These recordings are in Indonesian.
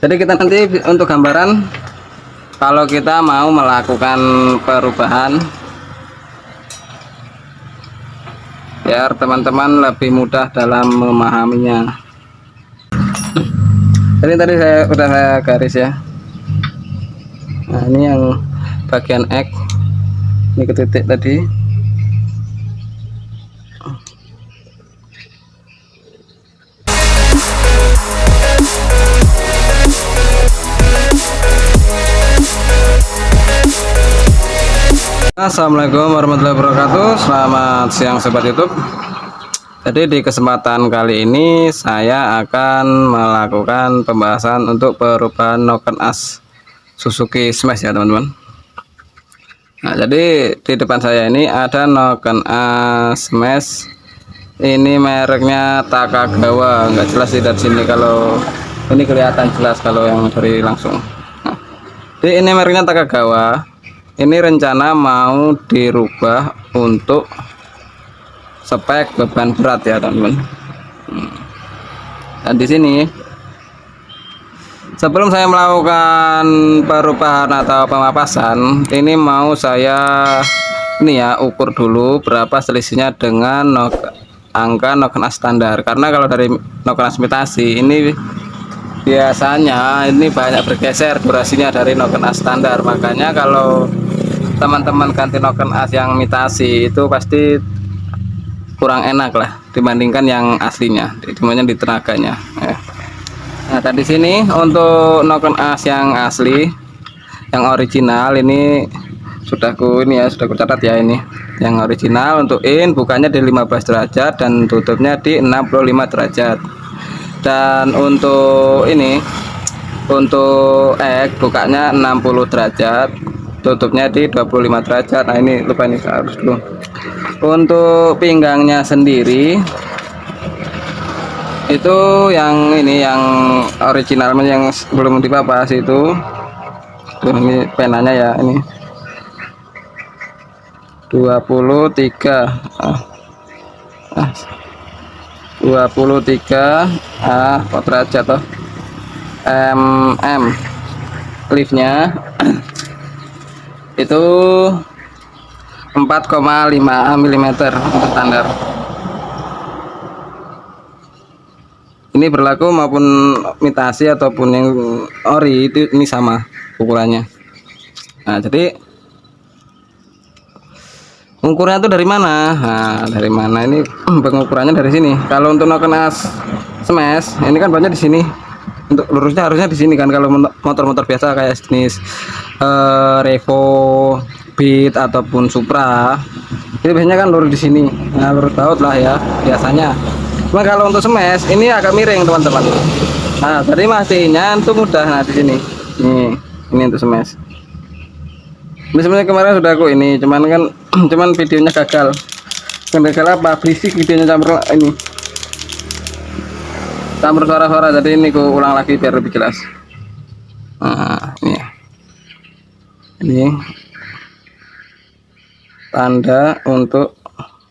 Jadi kita nanti untuk gambaran kalau kita mau melakukan perubahan biar teman-teman lebih mudah dalam memahaminya. Jadi tadi saya garis ya. Nah ini yang bagian X, ini ke titik tadi. Assalamualaikum warahmatullahi wabarakatuh. Selamat siang sobat YouTube. Jadi di kesempatan kali ini saya akan melakukan pembahasan untuk perubahan noken as Suzuki Smash ya teman-teman. Nah jadi di depan saya ini ada noken as Smash. Ini mereknya Takagawa, nggak jelas dari sini, kalau ini kelihatan jelas kalau yang dari langsung. Nah, jadi ini mereknya Takagawa. Ini rencana mau dirubah untuk spek beban berat ya teman-teman. Dan di sini sebelum saya melakukan perubahan atau pemapasan, ini mau saya ukur dulu berapa selisihnya dengan angka noken as standar. Karena kalau dari noken as imitasi ini biasanya ini banyak bergeser durasinya dari noken as standar. Makanya kalau teman-teman ganti noken as yang imitasi itu pasti kurang enak lah dibandingkan yang aslinya, dimana di tenaganya. Nah, dan di sini untuk noken as yang asli, yang original ini sudah ku catat ya. Ini yang original untuk bukanya di 15 derajat dan tutupnya di 65 derajat. Dan untuk untuk bukanya 60 derajat, tutupnya di 25 derajat. Nah ini lupa, ini harus dulu. Untuk pinggangnya sendiri itu yang original, yang belum dipapas itu. Tuh, ini penanya ya, ini 23 kok derajat toh, liftnya itu 4,5 mm untuk standar. Ini berlaku maupun imitasi ataupun yang ori, itu ini sama ukurannya. Nah jadi ukurannya itu dari mana? Nah dari mana ini pengukurannya dari sini. Kalau untuk noken as Smash ini kan banyak di sini. Untuk lurusnya harusnya di sini kan. Kalau motor-motor biasa kayak jenis Revo, Beat ataupun Supra itu biasanya kan lurus di sini. Nah lurus baut lah ya biasanya. Cuma kalau untuk Smash ini agak miring teman-teman. Nah tadi masihnya itu mudah. Nah di sini ini untuk Smash. Ini sebenarnya kemarin sudah aku ini, cuman videonya gagal. Gagal apa? Berisik videonya, campur suara-suara. Jadi ini aku ulang lagi biar lebih jelas. Nah ini tanda untuk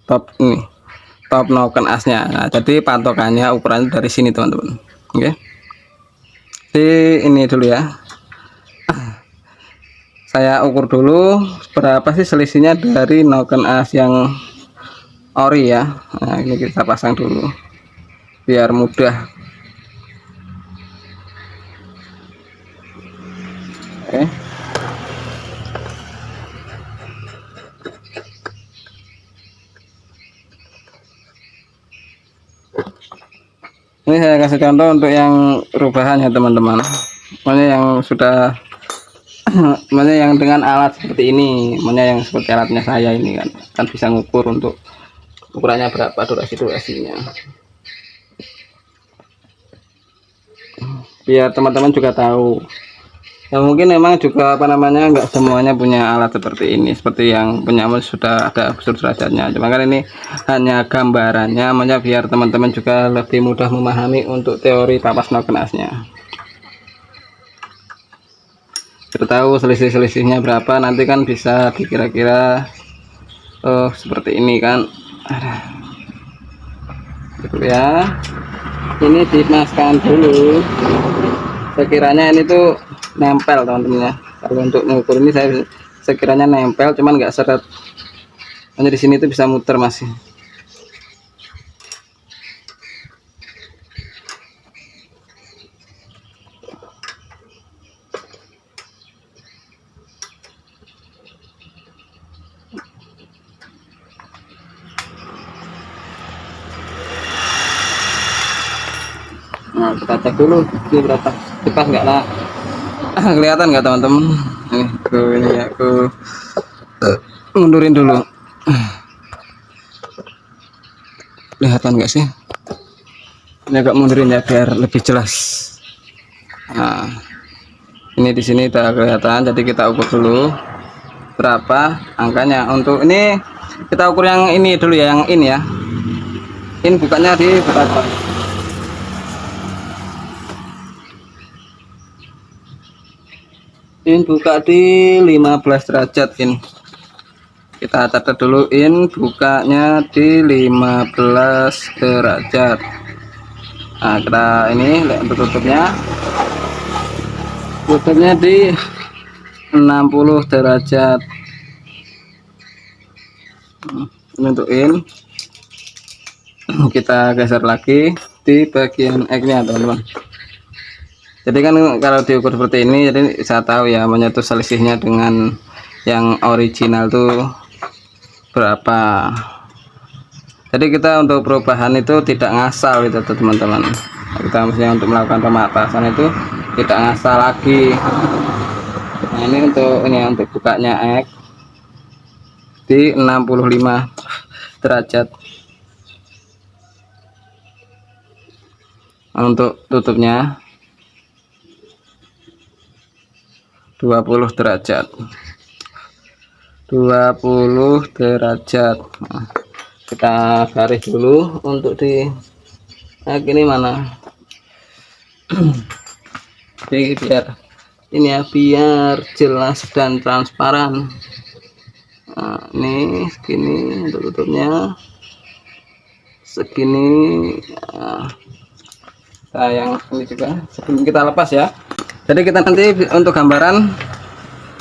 top noken asnya. Nah, jadi patokannya ukurannya dari sini teman-teman. Oke. Jadi ini dulu ya. Saya ukur dulu berapa sih selisihnya dari noken as yang ori ya. Nah, ini kita pasang dulu biar mudah. Oke. Ini saya kasih contoh untuk yang perubahan ya teman-teman. Makanya yang sudah yang dengan alat seperti ini, yang seperti alatnya saya ini kan bisa ngukur untuk ukurannya berapa, durasinya. Biar teman-teman juga tahu. Ya mungkin memang juga nggak semuanya punya alat seperti ini, seperti yang punya sudah ada unsur derajatnya. Cuma kan ini hanya gambarannya, biar teman-teman juga lebih mudah memahami untuk teori papas noken asnya. Tahu selisihnya berapa, nanti kan bisa dikira-kira seperti ini kan. Gitu ya. Ini dimaskan dulu sekiranya ini tuh nempel teman-teman ya. Kalau untuk mengukur ini saya sekiranya nempel, cuman nggak seret, hanya di sini tuh bisa muter masih. Nah, kita cek dulu ini berapa, cepat nggak lah. Kelihatan nggak teman-teman? Ini aku mundurin dulu. Kelihatan nggak sih? Ini agak mundurin ya biar lebih jelas. Nah, ini di sini udah kelihatan, jadi kita ukur dulu berapa angkanya. Untuk ini kita ukur yang ini dulu ya, yang ini ya. Ini bukanya di berapa? In buka di 15 derajat. In kita catat dulu, in bukanya di 15 derajat. Nah, kita ini untuk tutupnya di 60 derajat. Ini untuk in, kita geser lagi di bagian X-nya teman-teman. Jadi kan kalau diukur seperti ini, jadi saya tahu ya menyatu selisihnya dengan yang original tuh berapa. Jadi kita untuk perubahan itu tidak ngasal gitu teman-teman. Kita mestinya untuk melakukan pematasan itu tidak ngasal lagi. Nah, ini untuk bukanya X di 65 derajat. Untuk tutupnya 20 derajat. 20 derajat. Nah, kita garis dulu untuk di ini mana. Jadi biar ini ya, biar jelas dan transparan. Nah, ini segini untuk tutupnya, segini. Nah, sayang ini juga sebelum kita lepas ya. Jadi kita nanti untuk gambaran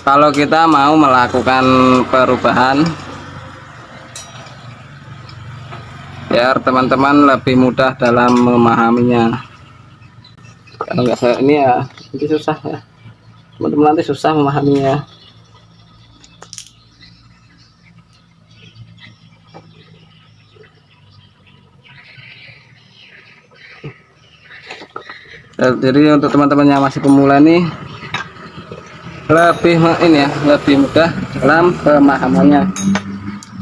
kalau kita mau melakukan perubahan biar teman-teman lebih mudah dalam memahaminya. Kalau nggak saya ini ya nanti susah ya, teman-teman nanti susah memahaminya. Jadi untuk teman-teman yang masih pemula nih lebih ini ya, lebih mudah dalam pemahamannya.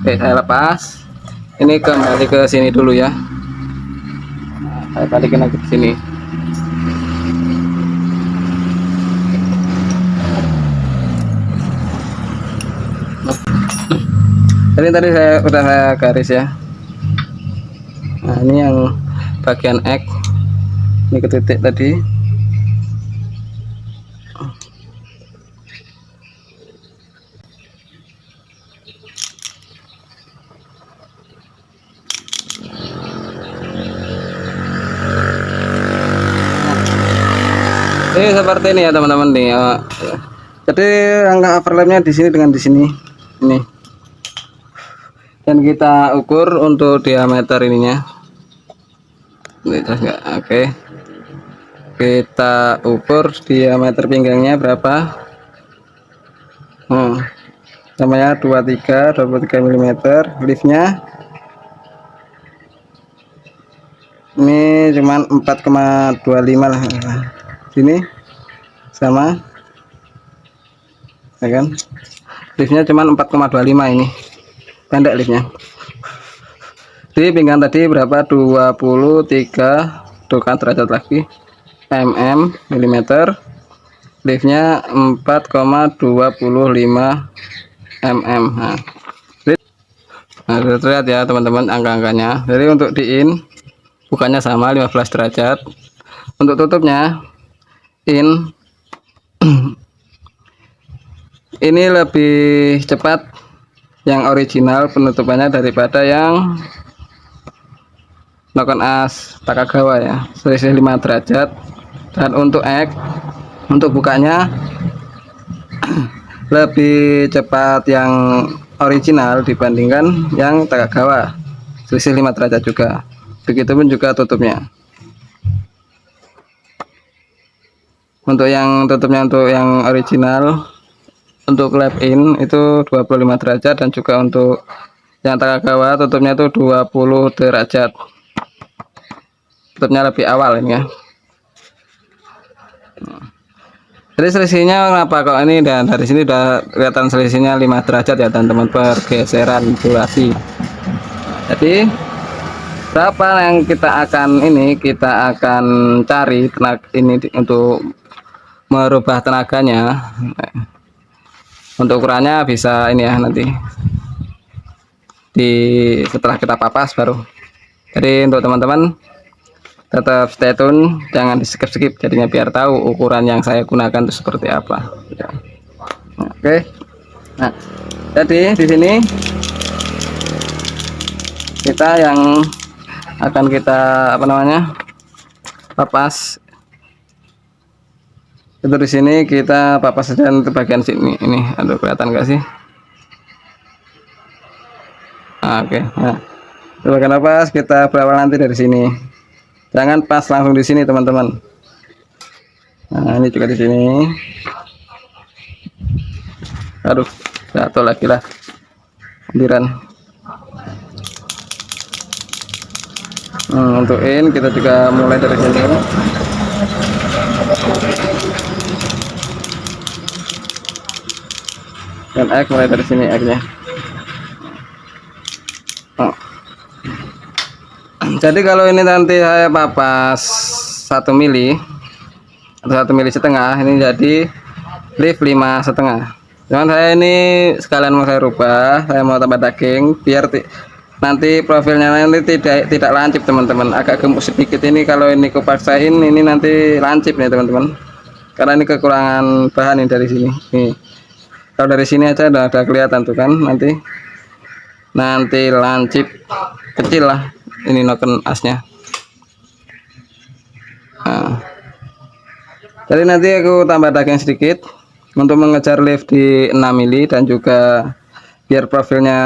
Oke, saya lepas. Ini kembali ke sini dulu ya. Nah, saya balikin lagi ke sini. Jadi tadi saya garis ya. Nah, ini yang bagian X. Ini ke titik tadi. Ini seperti ini ya teman-teman nih. Jadi angka overlapnya di sini dengan di sini. Ini. Dan kita ukur untuk diameter ininya. Ini enggak? Oke. Kita ukur diameter pinggangnya berapa. Namanya 23 mm. Liftnya ini cuman 4,25 lah. Sini sama ya kan, liftnya cuman 4,25. ini pendek liftnya. Di pinggang tadi berapa, 23 tukan derajat lagi mm. Liftnya 4,25 mm. Nah, terlihat ya teman-teman angka-angkanya. Jadi untuk di in bukannya sama 15 derajat. Untuk tutupnya in ini lebih cepat yang original penutupannya daripada yang Noken As Takagawa ya, selisih 5 derajat. Dan untuk bukanya lebih cepat yang original dibandingkan yang Takagawa, selisih 5 derajat juga. Begitupun juga tutupnya. Untuk yang tutupnya, untuk yang original, untuk lap in itu 25 derajat, dan juga untuk yang Takagawa tutupnya itu 20 derajat. Tutupnya lebih awal ini ya. Jadi selisihnya kenapa kok ini, dan dari sini udah kelihatan selisihnya 5 derajat ya teman-teman, pergeseran durasi. Jadi berapa yang kita akan cari tenaga ini untuk merubah tenaganya. Untuk ukurannya bisa ini ya, nanti setelah kita papas baru. Jadi untuk teman-teman tetap stay tune, jangan di skip jadinya, biar tahu ukuran yang saya gunakan itu seperti apa ya. Oke, nah jadi di sini kita yang akan kita papas itu. Di sini kita papas saja untuk bagian sini ini. Aduh, kelihatan nggak sih? Oke, nah bagian papas kita berawal nanti dari sini. Jangan pas langsung di sini teman-teman. Nah ini juga di sini. Aduh, jatuh lagi lah ambiran. Untuk in kita juga mulai dari sini. Dan X mulai dari sini X-nya. Jadi kalau ini nanti saya papas 1 mili atau 1,5 mili, ini jadi lift 5,5. Cuman saya ini sekalian mau saya rubah, saya mau tambah daging biar nanti profilnya nanti tidak lancip teman-teman, agak gemuk sedikit. Ini kalau ini kupaksain ini nanti lancip nih teman-teman, karena ini kekurangan bahan ini dari sini. Nih kalau dari sini aja udah kelihatan tuh kan, nanti lancip kecil lah ini noken asnya. Nah, jadi nanti aku tambah daging sedikit untuk mengejar lift di 6 mili, dan juga biar profilnya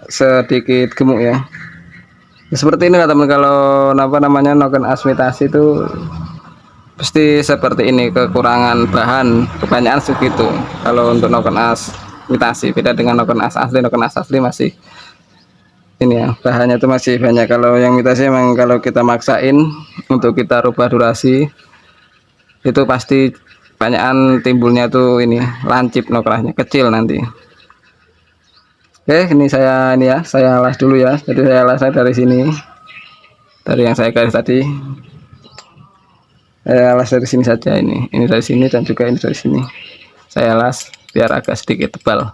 sedikit gemuk ya. Seperti ini lah teman, kalau noken as imitasi itu pasti seperti ini, kekurangan bahan kebanyakan segitu. Kalau untuk noken as imitasi beda dengan noken as asli. Noken as asli masih ini ya, bahannya itu masih banyak. Kalau yang imitasi memang kalau kita maksain untuk kita rubah durasi itu pasti banyakan timbulnya tuh ini lancip, nokerahnya kecil nanti. Oke, ini saya las dulu ya. Jadi saya las dari sini, dari yang saya garis tadi, saya las dari sini saja. Ini dari sini, dan juga ini dari sini saya las biar agak sedikit tebal.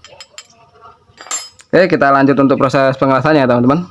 Oke, kita lanjut untuk proses pengelasannya teman-teman.